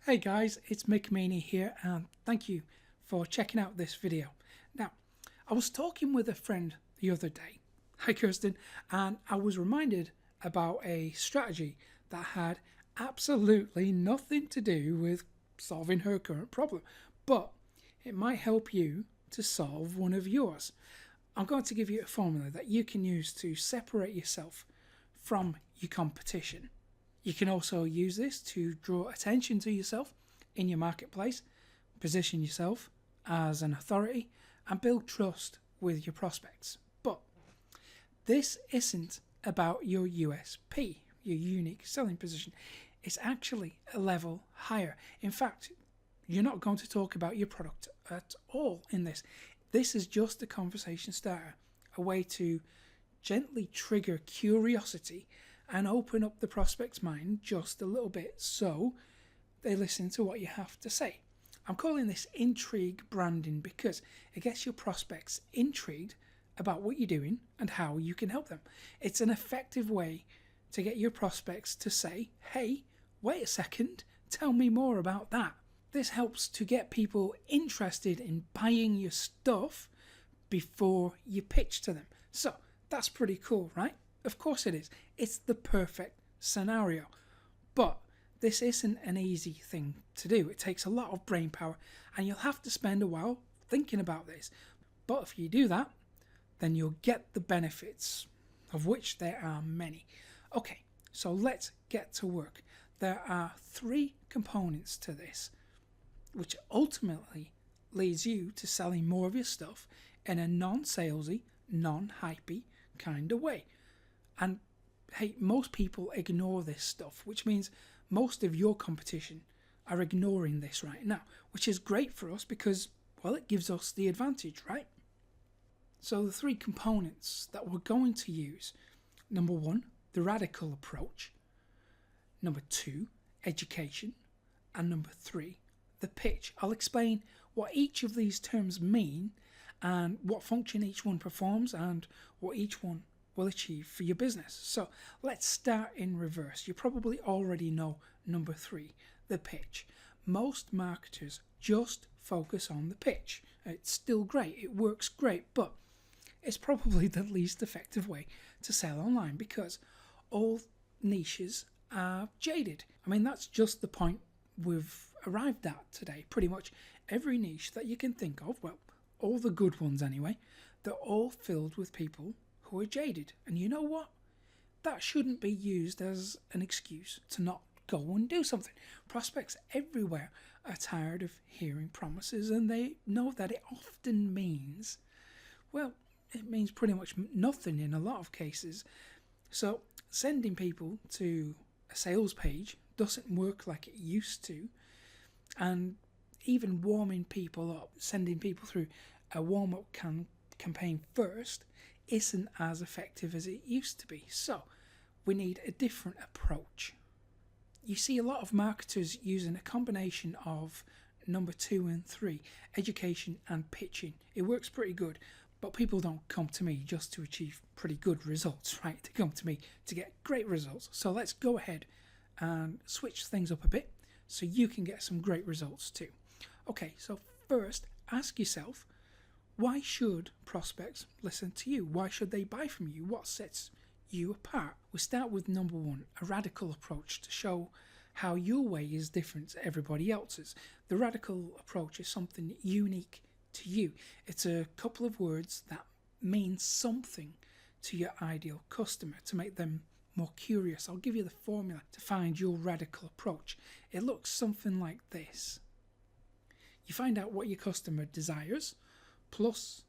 Hey guys, it's Mick Meaney here and thank you for checking out this video. Now, I was talking with a friend the other day, hi Kirsten, and I was reminded about a strategy that had absolutely nothing to do with solving her current problem, but it might help you to solve one of yours. I'm going to give you a formula that you can use to separate yourself from your competition. You can also use this to draw attention to yourself in your marketplace, position yourself as an authority, and build trust with your prospects. But this isn't about your USP, your unique selling position. It's actually a level higher. In fact, you're not going to talk about your product at all in this. This is just a conversation starter, a way to gently trigger curiosity and open up the prospect's mind just a little bit so they listen to what you have to say. I'm calling this intrigue branding because it gets your prospects intrigued about what you're doing and how you can help them. It's an effective way to get your prospects to say, hey, wait a second, tell me more about that. This helps to get people interested in buying your stuff before you pitch to them. So that's pretty cool, right? Of course it is. It's the perfect scenario. But this isn't an easy thing to do. It takes a lot of brain power and you'll have to spend a while thinking about this. But if you do that, then you'll get the benefits, of which there are many. Okay, so let's get to work. There are 3 components to this, which ultimately leads you to selling more of your stuff in a non-salesy, non-hypey kind of way. And hey, most people ignore this stuff, which means most of your competition are ignoring this right now, which is great for us because, well, it gives us the advantage, right? So the 3 components that we're going to use: number 1, the radical approach; number 2, education; and number 3, the pitch. I'll explain what each of these terms mean and what function each one performs and what each one will achieve for your business. So let's start in reverse. You probably already know number 3, the pitch. Most marketers just focus on the pitch. It's still great, it works great, but it's probably the least effective way to sell online because all niches are jaded. I mean, that's just the point we've arrived at today. Pretty much every niche that you can think of, well, all the good ones anyway, they're all filled with people who are jaded. And you know what? That shouldn't be used as an excuse to not go and do something. Prospects everywhere are tired of hearing promises, and they know that it often means, well, it means pretty much nothing in a lot of cases. So sending people to a sales page doesn't work like it used to, and even warming people up, sending people through a warm-up campaign first, isn't as effective as it used to be. So we need a different approach. You see a lot of marketers using a combination of number 2 and 3, education and pitching. It works pretty good, but people don't come to me just to achieve pretty good results, right? They come to me to get great results. So let's go ahead and switch things up a bit so you can get some great results too. Okay, so first ask yourself, why should prospects listen to you? Why should they buy from you? What sets you apart? We start with number 1, a radical approach, to show how your way is different to everybody else's. The radical approach is something unique to you. It's a couple of words that mean something to your ideal customer to make them more curious. I'll give you the formula to find your radical approach. It looks something like this. You find out what your customer desires, plus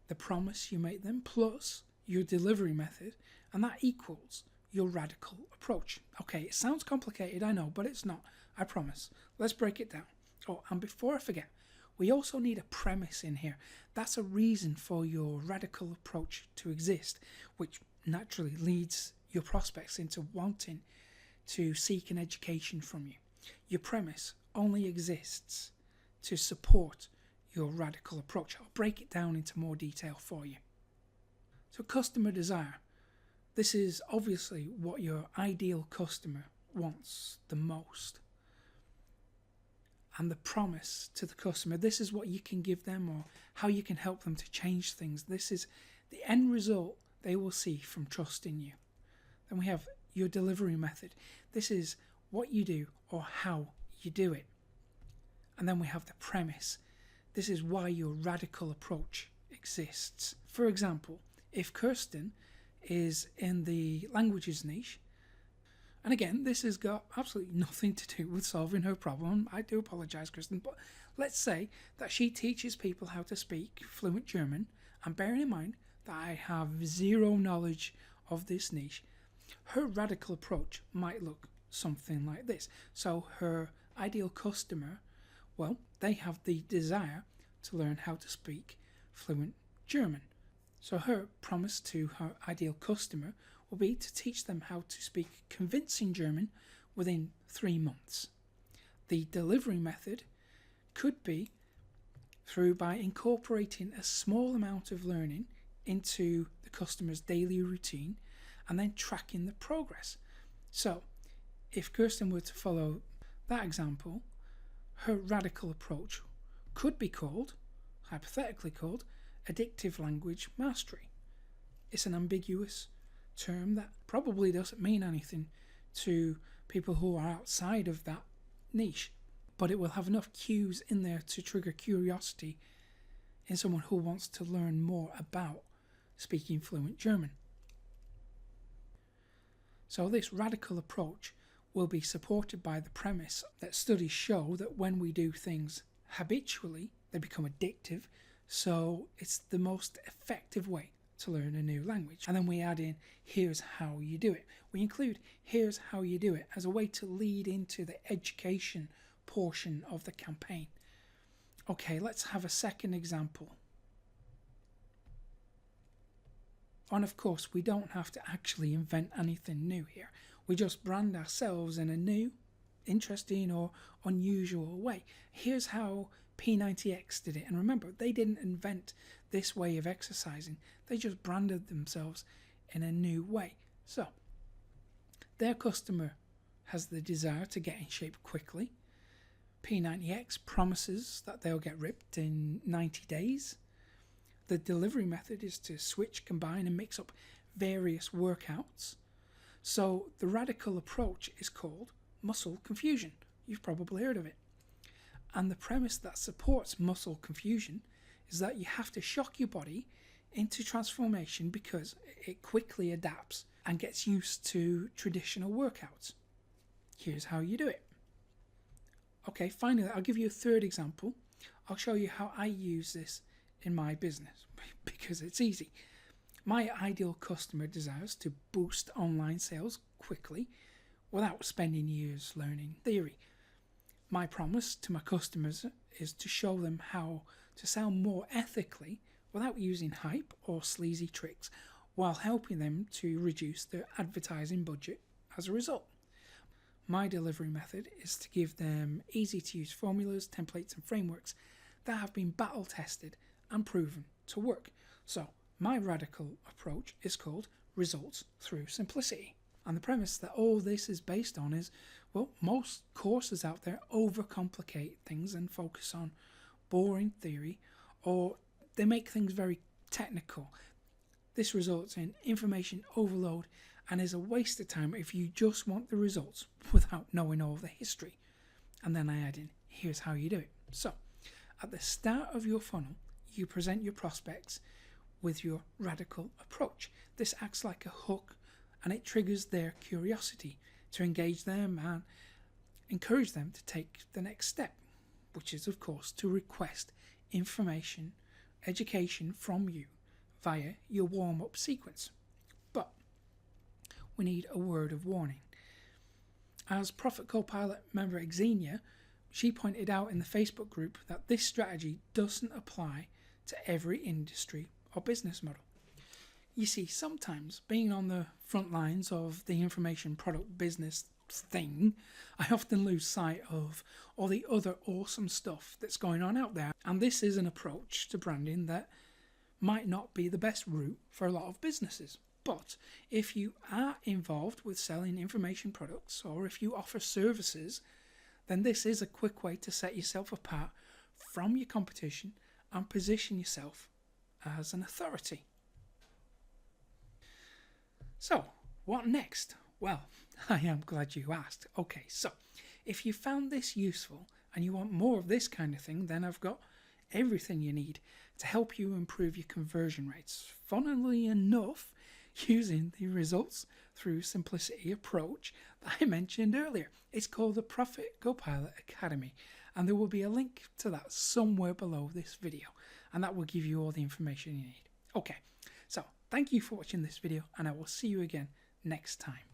the promise you make them, plus your delivery method, and that equals your radical approach. Okay, it sounds complicated, I know, but it's not, I promise. Let's break it down. Oh, and before I forget, we also need a premise in here. That's a reason for your radical approach to exist, which naturally leads your prospects into wanting to seek an education from you. Your premise only exists to support your radical approach. I'll break it down into more detail for you. So customer desire. This is obviously what your ideal customer wants the most. and the promise to the customer. This is what you can give them or how you can help them to change things. This is the end result they will see from trusting you. Then we have your delivery method. This is what you do or how you do it. And then we have the premise. This is why your radical approach exists. For example, if Kirsten is in the languages niche, and again, this has got absolutely nothing to do with solving her problem. I do apologise, Kirsten, but let's say that she teaches people how to speak fluent German, and bearing in mind that I have zero knowledge of this niche, her radical approach might look something like this. So her ideal customer, well, they have the desire to learn how to speak fluent German. So her promise to her ideal customer will be to teach them how to speak convincing German within 3 months. The delivery method could be by incorporating a small amount of learning into the customer's daily routine and then tracking the progress. So if Kirsten were to follow that example, her radical approach could be called, hypothetically called, Addictive Language Mastery. It's an ambiguous term that probably doesn't mean anything to people who are outside of that niche, but it will have enough cues in there to trigger curiosity in someone who wants to learn more about speaking fluent German. So this radical approach will be supported by the premise that studies show that when we do things habitually, they become addictive, so it's the most effective way to learn a new language. And then we add in, here's how you do it. We include here's how you do it as a way to lead into the education portion of the campaign. Okay, let's have a second example. And of course, we don't have to actually invent anything new here. We just brand ourselves in a new, interesting or unusual way. Here's how P90X did it. And remember, they didn't invent this way of exercising. They just branded themselves in a new way. So, their customer has the desire to get in shape quickly. P90X promises that they'll get ripped in 90 days. The delivery method is to switch, combine, and mix up various workouts. So the radical approach is called muscle confusion. You've probably heard of it. And the premise that supports muscle confusion is that you have to shock your body into transformation because it quickly adapts and gets used to traditional workouts. Here's how you do it. Okay, finally, I'll give you a third example. I'll show you how I use this in my business because it's easy. My ideal customer desires to boost online sales quickly without spending years learning theory. My promise to my customers is to show them how to sell more ethically without using hype or sleazy tricks, while helping them to reduce their advertising budget as a result. My delivery method is to give them easy to use formulas, templates and frameworks that have been battle tested and proven to work. So my radical approach is called results through simplicity. And the premise that all this is based on is, well, most courses out there overcomplicate things and focus on boring theory, or they make things very technical. This results in information overload and is a waste of time if you just want the results without knowing all the history. And then I add in, here's how you do it. So, at the start of your funnel, you present your prospects with your radical approach. This acts like a hook and it triggers their curiosity to engage them and encourage them to take the next step, which is, of course, to request information, education from you via your warm-up sequence. But we need a word of warning. As Profit Copilot member Xenia, she pointed out in the Facebook group that this strategy doesn't apply to every industry or business model. You see, sometimes being on the front lines of the information product business thing, I often lose sight of all the other awesome stuff that's going on out there. And this is an approach to branding that might not be the best route for a lot of businesses. But if you are involved with selling information products, or if you offer services then this is a quick way to set yourself apart from your competition and position yourself as an authority. So, what next? Well, I am glad you asked. Okay, so if you found this useful and you want more of this kind of thing, then I've got everything you need to help you improve your conversion rates. Funnily enough, using the results through simplicity approach that I mentioned earlier. It's called the Profit Copilot Academy, and there will be a link to that somewhere below this video, and that will give you all the information you need. Okay, so thank you for watching this video, and I will see you again next time.